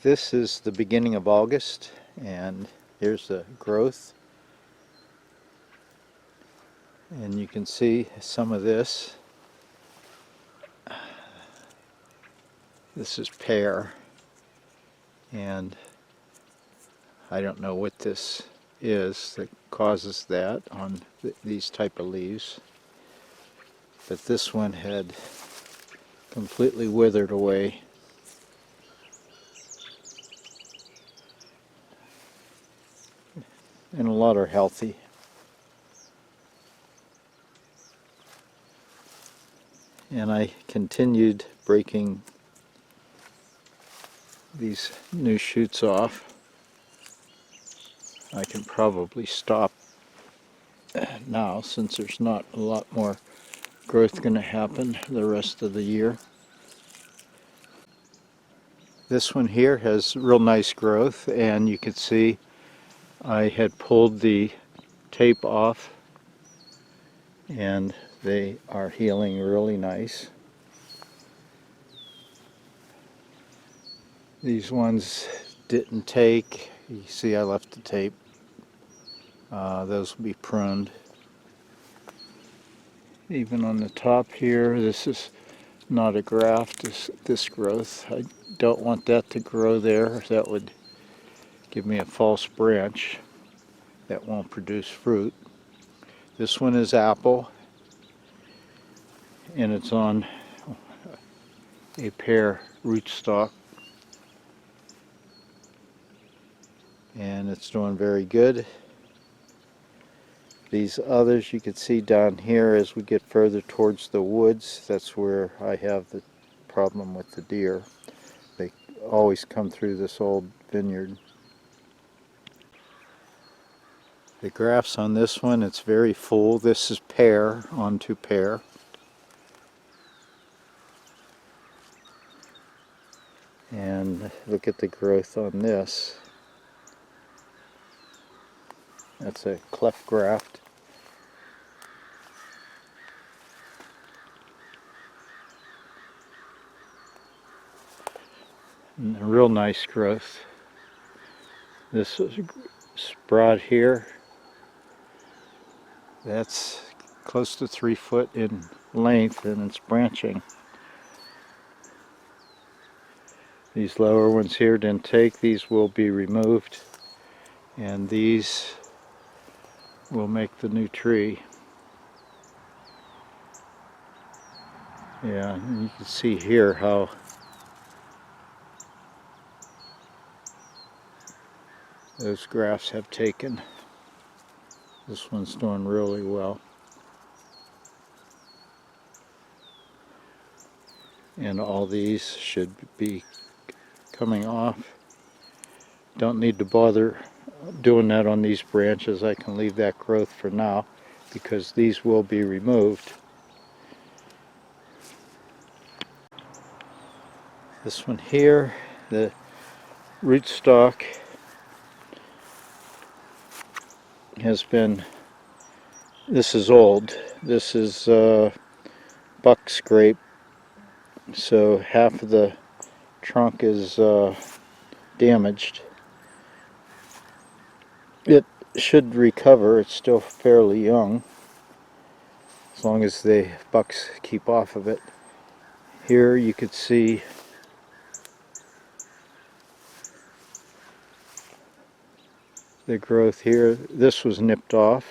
This is the beginning of August, and here's the growth. And you can see some of this. This is pear, and I don't know what this is that causes that on these type of leaves, but this one had completely withered away. And a lot are healthy. And I continued breaking these new shoots off. I can probably stop now since there's not a lot more growth going to happen the rest of the year. This one here has real nice growth, and you can see I had pulled the tape off and they are healing really nice. These ones didn't take. You see I left the tape. Those will be pruned. Even on the top here, this is not a graft, this growth. I don't want that to grow there. That would give me a false branch that won't produce fruit. This one is apple, and it's on a pear rootstock, and it's doing very good. These others you can see down here as we get further towards the woods. That's where I have the problem with the deer. They always come through this old vineyard. The grafts on this one, it's very full. This is pear onto pear. And look at the growth on this. That's a cleft graft. And a real nice growth. This is sprout here. That's close to 3 foot in length, and it's branching. These lower ones here didn't take. These will be removed, and these will make the new tree. Yeah, and you can see here how those grafts have taken. This one's doing really well. And all these should be coming off. Don't need to bother doing that on these branches. I can leave that growth for now because these will be removed. This one here, the rootstock has been, this is old. This is buck scrape, so half of the trunk is damaged. It should recover. It's still fairly young, as long as the bucks keep off of it. Here you could see the growth here. This was nipped off.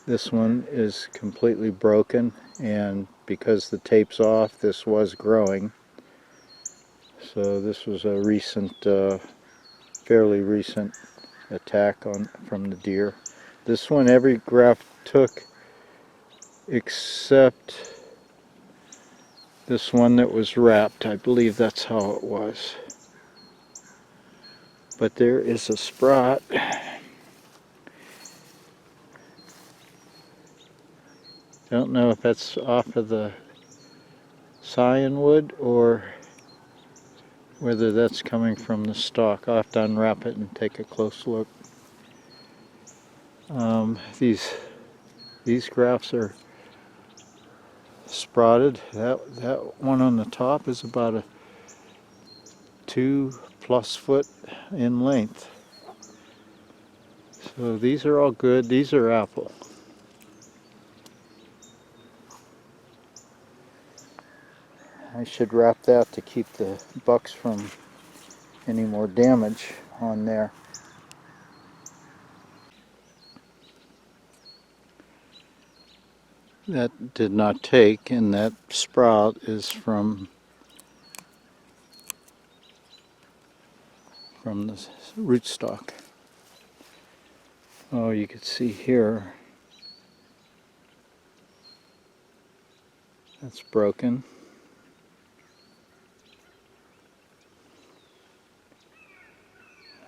This one is completely broken, and because the tape's off, this was growing. So this was a recent, fairly recent attack from the deer. This one every graft took except this one that was wrapped. I believe that's how it was. But there is a sprout. Don't know if that's off of the cyanwood or whether that's coming from the stalk. I'll have to unwrap it and take a close look. These grafts are sprouted. That one on the top is about a 2+ foot in length. So these are all good. These are apple. I should wrap that to keep the bucks from any more damage on there. That did not take, and that sprout is from the rootstock. Oh, you can see here, that's broken.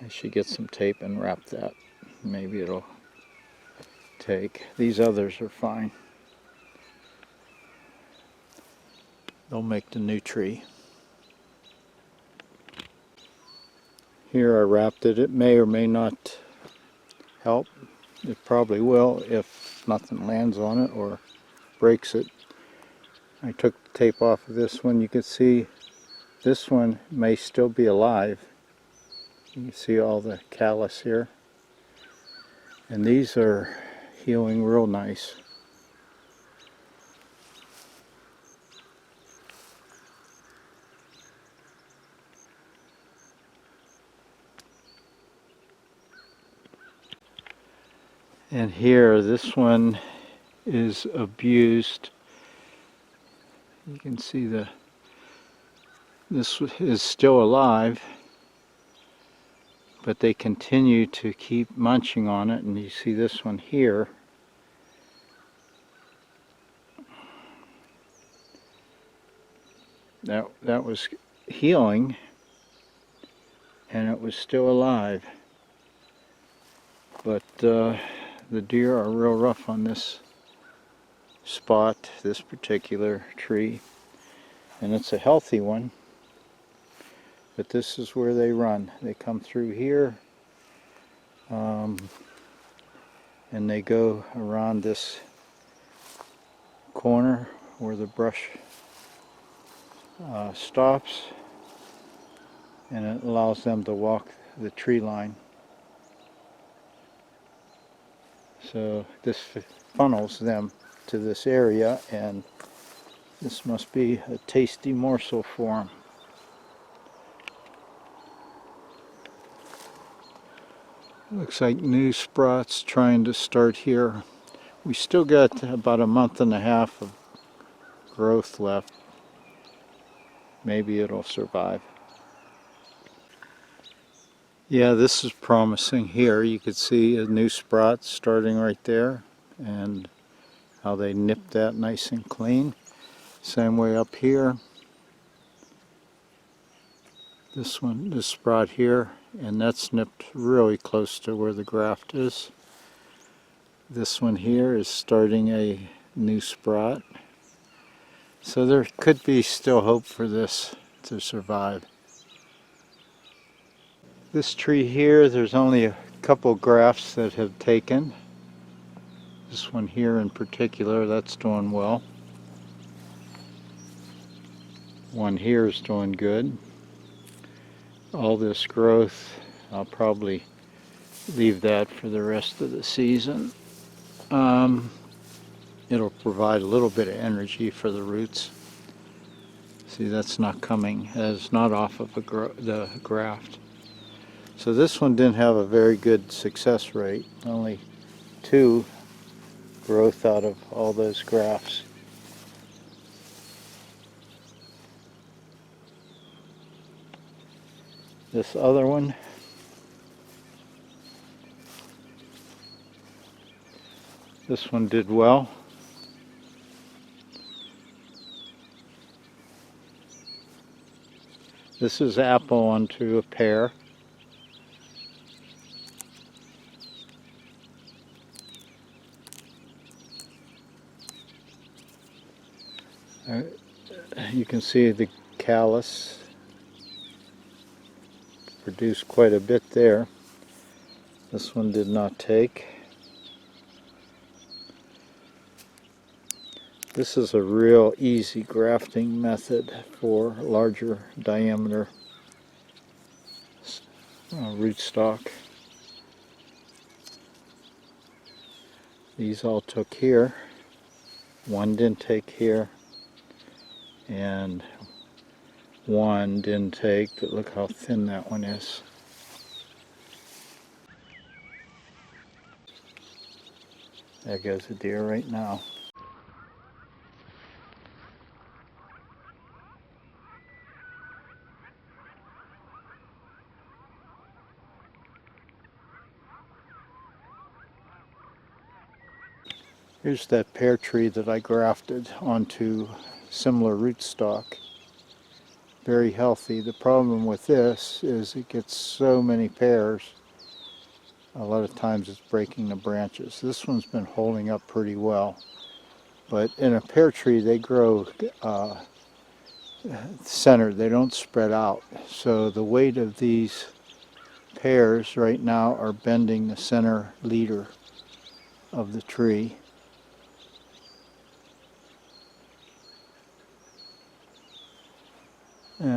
I should get some tape and wrap that. Maybe it'll take. These others are fine. They'll make the new tree. Here I wrapped it. It may or may not help. It probably will if nothing lands on it or breaks it. I took the tape off of this one. You can see this one may still be alive. You can see all the callus here. And these are healing real nice. And here, this one is abused. You can see this is still alive, but they continue to keep munching on it. And you see this one here. That was healing, and it was still alive. But the deer are real rough on this spot, this particular tree, and it's a healthy one, but this is where they run. They come through here, and they go around this corner where the brush stops, and it allows them to walk the tree line. So this funnels them to this area, and this must be a tasty morsel for them. Looks like new sprouts trying to start here. We still got about a month and a half of growth left. Maybe it'll survive. Yeah, this is promising here. You could see a new sprout starting right there, and how they nip that nice and clean. Same way up here. This one, this sprout here, and that's nipped really close to where the graft is. This one here is starting a new sprout. So there could be still hope for this to survive. This tree here, there's only a couple grafts that have taken. This one here in particular, that's doing well. One here is doing good. All this growth, I'll probably leave that for the rest of the season. It'll provide a little bit of energy for the roots. See, that's not coming, that's not off of the graft. So this one didn't have a very good success rate, only 2 growth out of all those grafts. This other one, this one did well. This is apple onto a pear. You can see the callus produced quite a bit there. This one did not take. This is a real easy grafting method for larger diameter rootstock. These all took here. One didn't take here. And one didn't take, but look how thin that one is. There goes a deer right now. Here's that pear tree that I grafted onto similar rootstock. Very healthy. The problem with this is it gets so many pears. A lot of times it's breaking the branches. This one's been holding up pretty well. But in a pear tree they grow centered. They don't spread out. So the weight of these pears right now are bending the center leader of the tree.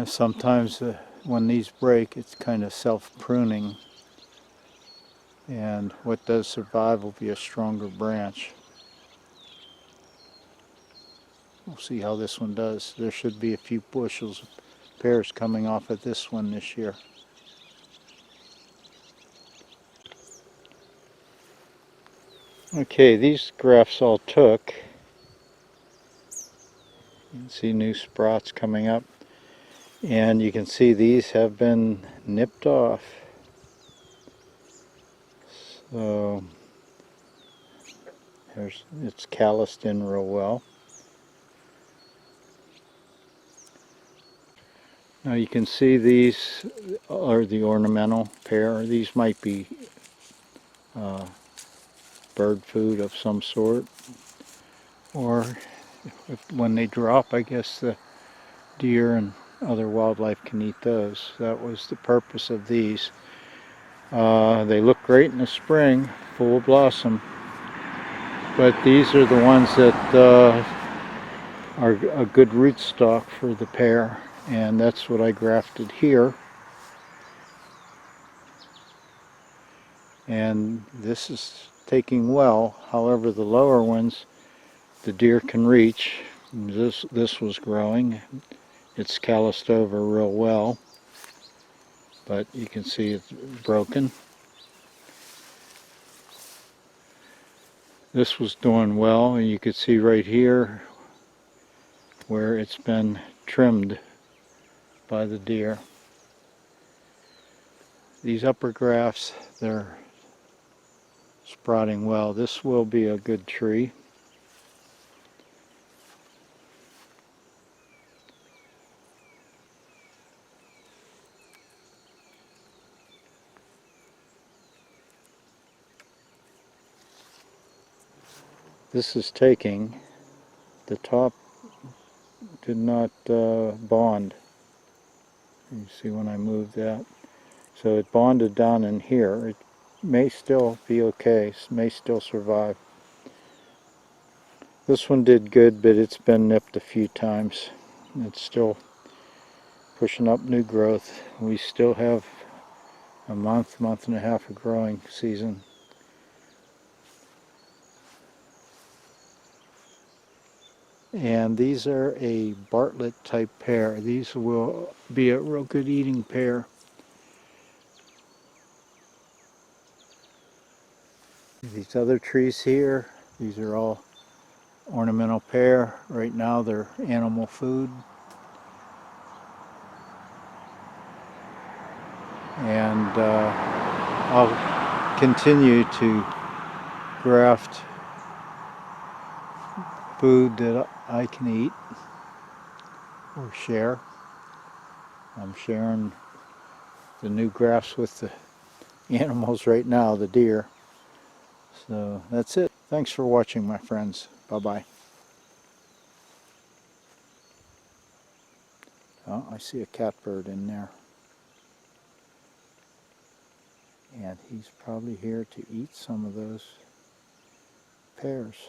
Sometimes when these break, it's kind of self-pruning, and what does survive will be a stronger branch. We'll see how this one does. There should be a few bushels of pears coming off of this one this year. Okay, these grafts all took. You can see new sprouts coming up. And you can see these have been nipped off. So it's calloused in real well. Now you can see these are the ornamental pear. These might be bird food of some sort. Or when they drop, I guess the deer and other wildlife can eat those. That was the purpose of these. They look great in the spring, full of blossom, but these are the ones that are a good rootstock for the pear, and that's what I grafted here. And this is taking well. However, the lower ones the deer can reach. This was growing. It's calloused over real well, but you can see it's broken. This was doing well, and you could see right here where it's been trimmed by the deer. These upper grafts, they're sprouting well. This will be a good tree. This is taking. The top did not bond. You see when I moved that. So it bonded down in here. It may still be okay. It may still survive. This one did good, but it's been nipped a few times. It's still pushing up new growth. We still have a month and a half of growing season. And these are a Bartlett type pear. These will be a real good eating pear. These other trees here, these are all ornamental pear. Right now they're animal food. And I'll continue to graft food that I can eat or share. I'm sharing the new grafts with the animals right now, the deer. So that's it. Thanks for watching, my friends. Bye-bye. Oh, I see a catbird in there. And he's probably here to eat some of those pears.